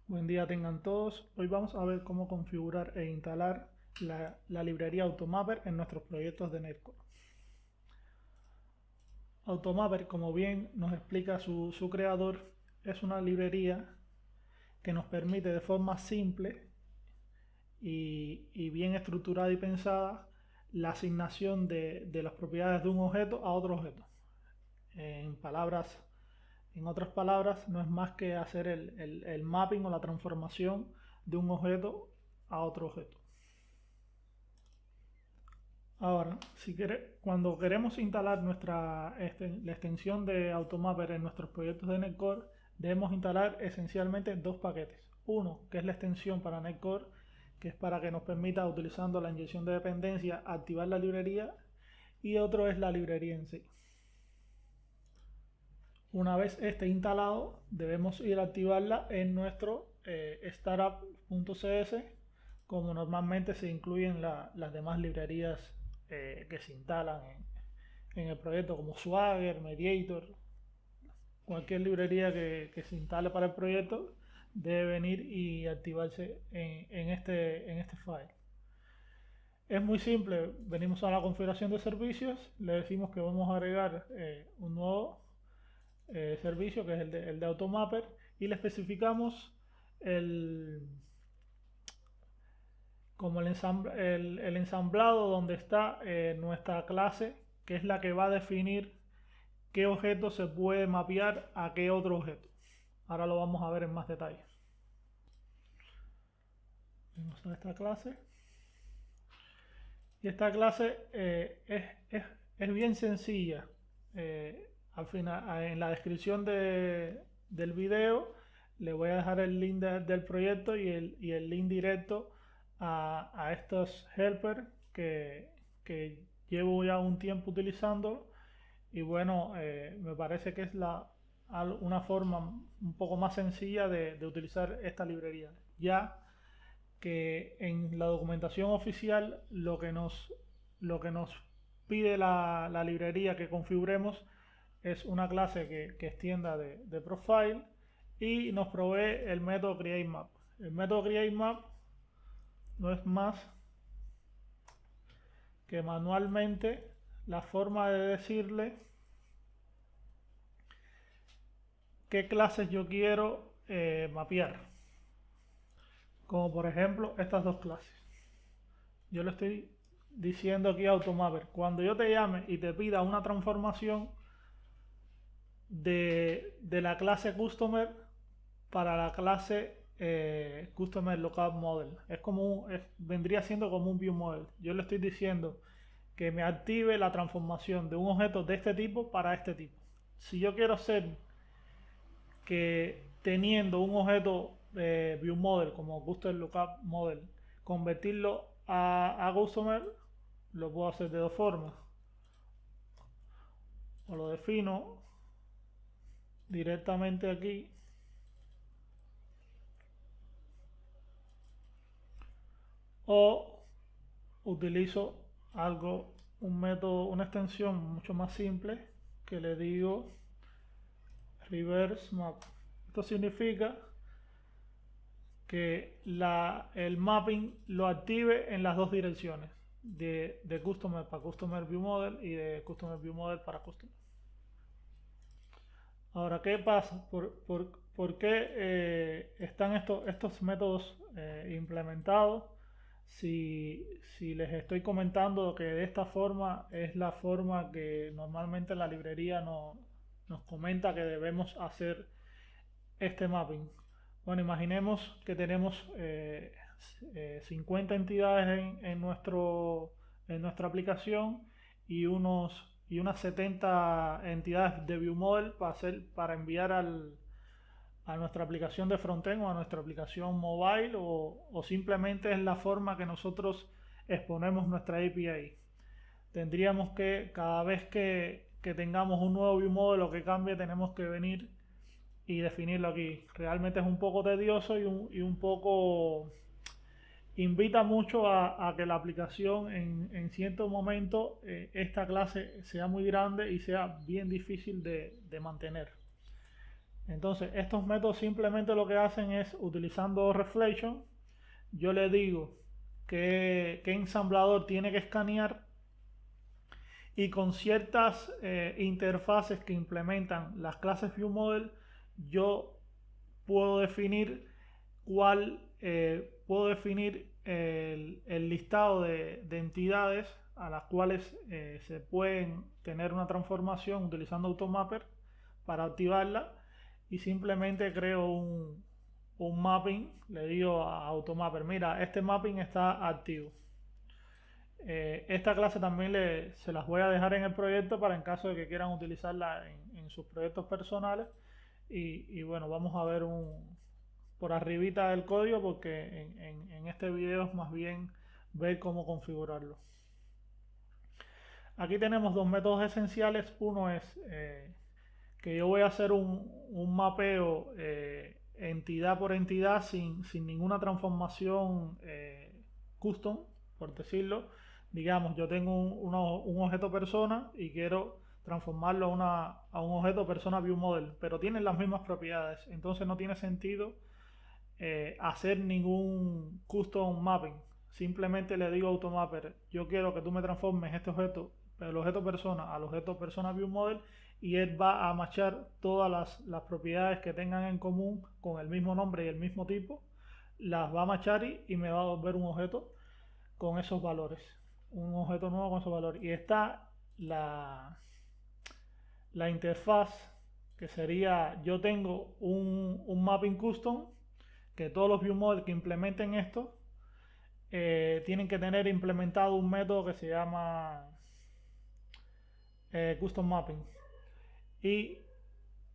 Buen día tengan todos. Hoy vamos a ver cómo configurar e instalar la librería Automapper en nuestros proyectos de Netcore. Automapper, como bien nos explica su creador, es una librería que nos permite de forma simple y bien estructurada y pensada la asignación de las propiedades de un objeto a otro objeto. En palabras En otras palabras, no es más que hacer el mapping o la transformación de un objeto a otro objeto. Ahora, cuando queremos instalar la extensión de Automapper en nuestros proyectos de Netcore, debemos instalar esencialmente dos paquetes. Uno, que es la extensión para Netcore, que es para que nos permita, utilizando la inyección de dependencia, activar la librería, y otro es la librería en sí. Una vez esté instalado, debemos ir a activarla en nuestro startup.cs, como normalmente se incluyen las demás librerías que se instalan en el proyecto, como Swagger, Mediator. Cualquier librería que se instale para el proyecto debe venir y activarse en este file. Es muy simple, venimos a la configuración de servicios, le decimos que vamos a agregar un nuevo servicio, que es el de Automapper, y le especificamos el, como el ensamblado donde está nuestra clase, que es la que va a definir qué objeto se puede mapear a qué otro objeto. Ahora lo vamos a ver en más detalle. Vamos a esta clase. Y esta clase es bien sencilla. Al final, en la descripción del video le voy a dejar el link del proyecto y el link directo a estos helpers que llevo ya un tiempo utilizando. Y bueno, me parece que es una forma un poco más sencilla de utilizar esta librería. Ya que en la documentación oficial lo que nos pide la librería que configuremos es una clase que extienda de profile, y nos provee el método createMap. El método createMap no es más que manualmente la forma de decirle qué clases yo quiero mapear, como por ejemplo estas dos clases. Yo le estoy diciendo aquí a Automapper: cuando yo te llame y te pida una transformación de la clase Customer para la clase Customer Lookup Model, vendría siendo como un View Model. Yo le estoy diciendo que me active la transformación de un objeto de este tipo para este tipo. Si yo quiero hacer que, teniendo un objeto View Model como Customer Lookup Model, convertirlo a Customer, lo puedo hacer de dos formas. O lo defino directamente aquí, o utilizo un método, una extensión mucho más simple, que le digo reverse map. Esto significa que el mapping lo active en las dos direcciones, de Customer para Customer View Model y de Customer View Model para Customer. Ahora, ¿qué pasa? ¿Por qué están estos métodos implementados? Si les estoy comentando que de esta forma es la forma que normalmente la librería nos comenta que debemos hacer este mapping. Bueno, imaginemos que tenemos 50 entidades en nuestra aplicación, y unas 70 entidades de ViewModel para enviar a nuestra aplicación de frontend o a nuestra aplicación mobile, o simplemente es la forma que nosotros exponemos nuestra API. Tendríamos que, cada vez que tengamos un nuevo ViewModel o que cambie, tenemos que venir y definirlo aquí. Realmente es un poco tedioso y un poco invita mucho a que la aplicación en cierto momento, esta clase sea muy grande y sea bien difícil de mantener. Entonces, estos métodos simplemente lo que hacen es, utilizando Reflection, yo le digo qué ensamblador tiene que escanear, y con ciertas interfaces que implementan las clases ViewModel, yo puedo definir puedo definir el listado de entidades a las cuales se pueden tener una transformación utilizando Automapper para activarla, y simplemente creo un mapping. Le digo a Automapper, mira, este mapping está activo. Esta clase también se las voy a dejar en el proyecto para en caso de que quieran utilizarla en sus proyectos personales. Y bueno, vamos a ver por arribita del código, porque en este video es más bien ver cómo configurarlo. Aquí tenemos dos métodos esenciales. Uno es que yo voy a hacer un mapeo entidad por entidad sin ninguna transformación custom, por decirlo. Digamos, yo tengo un objeto persona y quiero transformarlo a un objeto persona ViewModel, pero tienen las mismas propiedades, entonces no tiene sentido hacer ningún custom mapping. Simplemente le digo a Automapper, yo quiero que tú me transformes este objeto, el objeto persona, al objeto persona ViewModel, y él va a matchar todas las propiedades que tengan en común con el mismo nombre y el mismo tipo, las va a matchar y me va a volver un objeto con esos valores, un objeto nuevo con esos valores. Y está la interfaz, que sería, yo tengo un mapping custom, que todos los ViewModel que implementen esto tienen que tener implementado un método que se llama custom mapping, y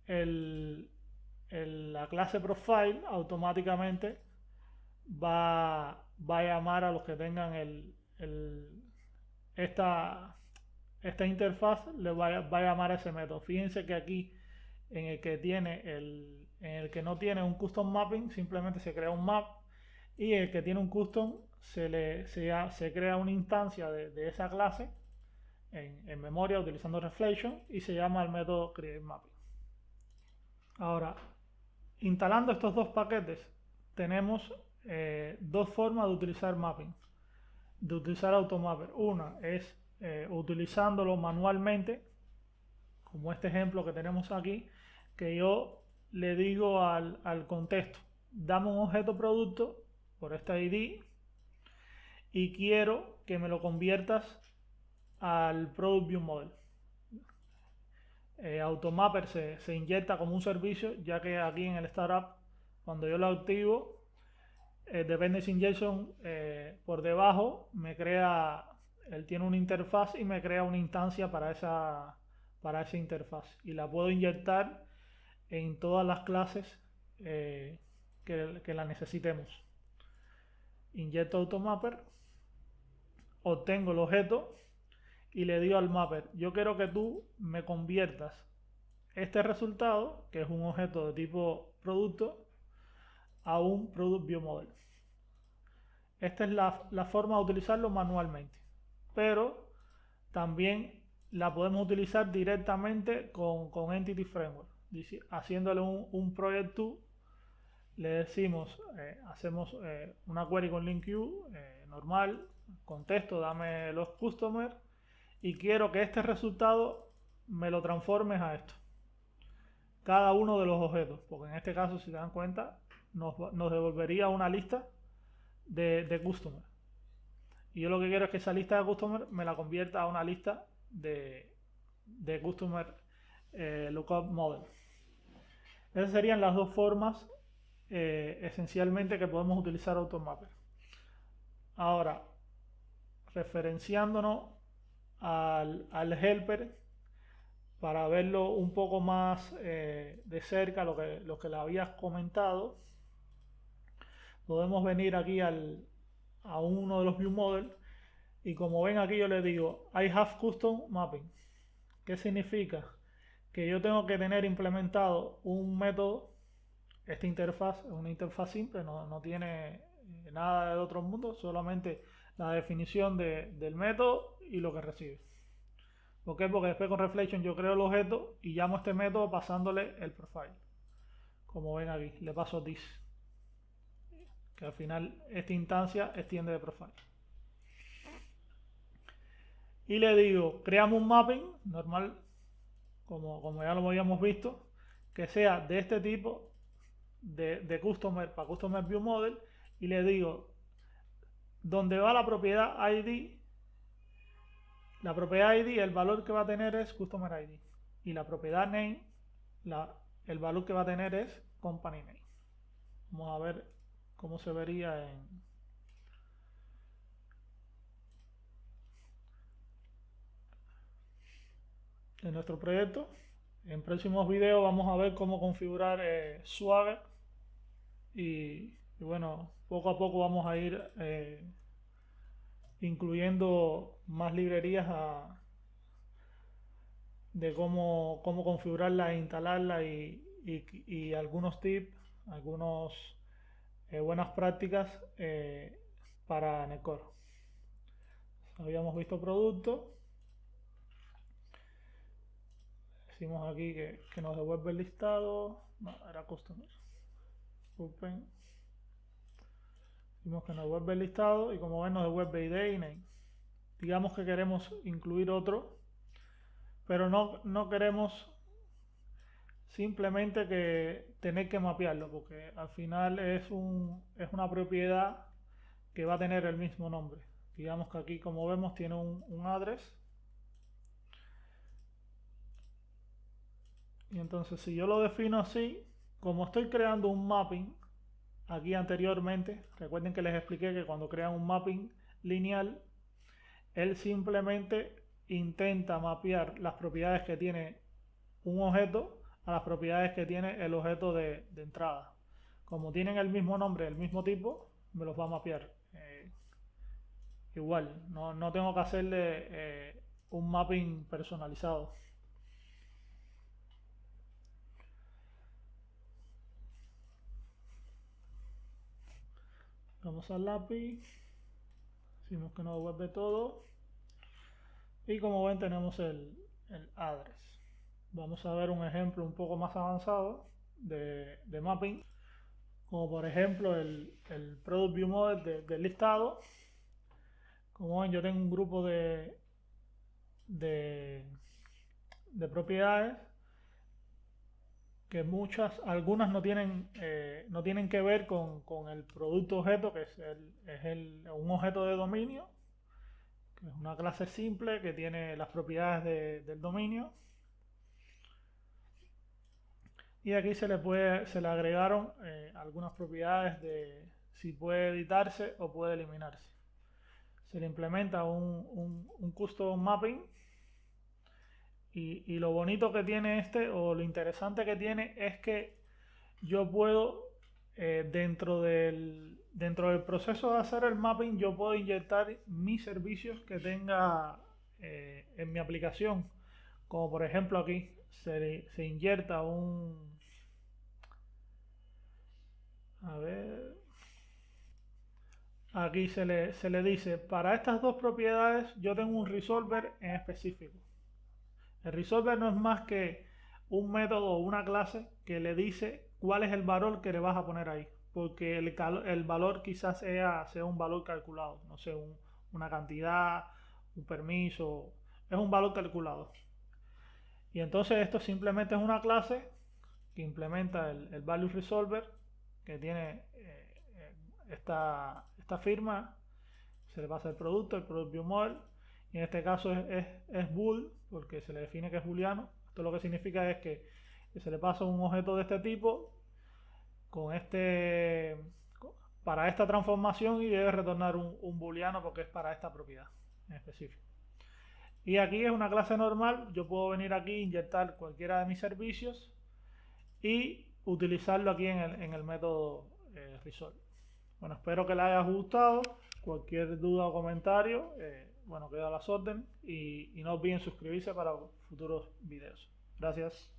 la clase profile automáticamente va a llamar a los que tengan esta interfaz, le va a llamar a ese método. Fíjense que aquí en el que no tiene un custom mapping, simplemente se crea un map, y el que tiene un custom se crea una instancia de esa clase en memoria utilizando Reflection, y se llama el método createMapping. Ahora, instalando estos dos paquetes, tenemos dos formas de utilizar mapping, de utilizar Automapper. Una es utilizándolo manualmente, como este ejemplo que tenemos aquí, que yo le digo al contexto, dame un objeto producto por este ID y quiero que me lo conviertas al Product View Model. Automapper se inyecta como un servicio, ya que aquí en el startup, cuando yo lo activo, Dependency Injection por debajo me crea, él tiene una interfaz y me crea una instancia para esa interfaz, y la puedo inyectar en todas las clases que la necesitemos. Inyecto Automapper, obtengo el objeto y le digo al mapper, yo quiero que tú me conviertas este resultado, que es un objeto de tipo producto, a un Product View Model. Esta es la forma de utilizarlo manualmente, pero también la podemos utilizar directamente con Entity Framework. Haciéndole un project to, le decimos, hacemos una query con LinkQ normal, contexto, dame los customers, y quiero que este resultado me lo transformes a esto, cada uno de los objetos, porque en este caso, si se dan cuenta, nos devolvería una lista de customers, y yo lo que quiero es que esa lista de customers me la convierta a una lista de customer lookup model. Esas serían las dos formas esencialmente que podemos utilizar Automapper. Ahora, referenciándonos al helper, para verlo un poco más de cerca, lo que le habías comentado, podemos venir aquí a uno de los view model, y como ven aquí yo le digo I have custom mapping. ¿Qué significa? Que yo tengo que tener implementado un método. Esta interfaz es una interfaz simple, no tiene nada de otro mundo, solamente la definición del método y lo que recibe. ¿Por qué? Porque después con Reflection yo creo el objeto y llamo a este método pasándole el profile. como ven aquí, le paso this, que al final esta instancia extiende de profile. Y le digo, creamos un mapping normal, como ya lo habíamos visto, que sea de este tipo, de Customer para Customer View Model, y le digo, donde va la propiedad ID, el valor que va a tener es Customer ID, y la propiedad Name, el valor que va a tener es Company Name. Vamos a ver cómo se vería en nuestro proyecto. En próximos videos vamos a ver cómo configurar Swagger y bueno, poco a poco vamos a ir incluyendo más librerías de cómo configurarla e instalarla y algunos tips, algunas buenas prácticas para Netcore. Habíamos visto productos. Decimos aquí que nos devuelve el listado. No, era customer. Disculpen. Decimos que nos devuelve el listado y como ven nos devuelve ID y name. Digamos que queremos incluir otro, pero no queremos simplemente que tener que mapearlo, porque al final es una propiedad que va a tener el mismo nombre. Digamos que aquí, como vemos, tiene un address. Y entonces si yo lo defino así, como estoy creando un mapping aquí anteriormente, recuerden que les expliqué que cuando crean un mapping lineal, él simplemente intenta mapear las propiedades que tiene un objeto a las propiedades que tiene el objeto de entrada. Como tienen el mismo nombre, el mismo tipo, me los va a mapear igual. No tengo que hacerle un mapping personalizado. Vamos al API, decimos que nos devuelve todo y como ven tenemos el address. Vamos a ver un ejemplo un poco más avanzado de mapping, como por ejemplo el Product View Model del listado. Como ven, yo tengo un grupo de propiedades que algunas no tienen que ver con el producto objeto, que es un objeto de dominio, que es una clase simple que tiene las propiedades del dominio. Y aquí se le agregaron algunas propiedades de si puede editarse o puede eliminarse. Se le implementa un custom mapping y lo bonito que tiene o lo interesante que tiene es que yo puedo dentro del proceso de hacer el mapping yo puedo inyectar mis servicios que tenga en mi aplicación, como por ejemplo aquí se inyecta aquí se le dice, para estas dos propiedades yo tengo un resolver en específico. El resolver no es más que un método o una clase que le dice cuál es el valor que le vas a poner ahí, porque el valor quizás sea un valor calculado, no sé, una cantidad, un permiso, es un valor calculado. Y entonces esto simplemente es una clase que implementa el value resolver, que tiene esta firma, se le pasa el product view model, y en este caso es bool, porque se le define que es booleano. Esto lo que significa es que se le pasa un objeto de este tipo para esta transformación y debe retornar un booleano porque es para esta propiedad en específico. Y aquí es una clase normal, yo puedo venir aquí e inyectar cualquiera de mis servicios y utilizarlo aquí en el método resolve. Bueno, espero que les haya gustado. Cualquier duda o comentario, bueno, queda a las órdenes y no olviden suscribirse para futuros videos. Gracias.